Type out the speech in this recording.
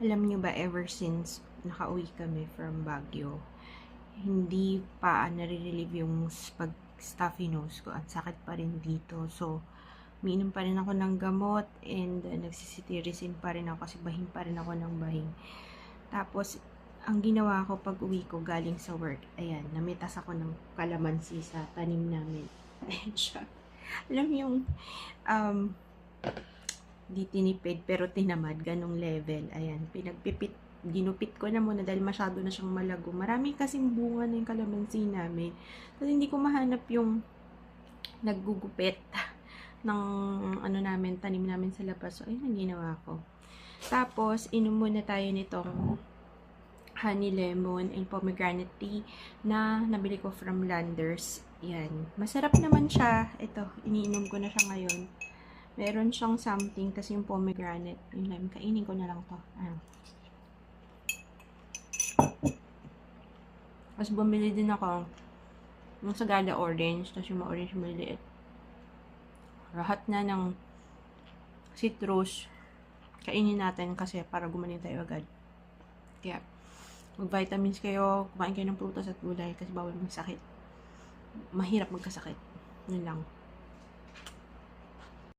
Alam niyo ba, ever since nakauwi kami from Baguio, hindi pa nare-relieve yung pag-stuffy nose ko. Ang sakit pa rin dito. So, umiinom pa rin ako ng gamot and nagsisitirisin pa rin ako kasi bahing pa rin ako ng bahing. Tapos, ang ginawa ko pag uwi ko galing sa work, ayan, namitas ako ng kalamansi sa tanim namin. Ayan siya. Alam mo yung um, di tinipid pero tinamad, ganong level. Ayan, ginupit ko na muna dahil masyado na siyang malago. Marami kasing bunga na yung kalamansi namin. Kasi hindi ko mahanap yung naggugupit ng ano namin, tanim namin sa labas. So, ayun ang ginawa ko. Tapos, inom muna tayo nitong honey lemon and pomegranate tea na nabili ko from Landers. Yan. Masarap naman siya. Ito, iniinom ko na siya ngayon. Meron siyang something, kasi yung pomegranate, yung lime, kainin ko na lang to. Tapos bumili din ako ng Sagada orange, tapos yung orange maliit. Lahat na ng citrus, kainin natin kasi para gumaling tayo agad. Kaya, mag-vitamins kayo, kumain kayo ng prutas at gulay kasi bawal magkasakit. Mahirap magkasakit. Yun lang.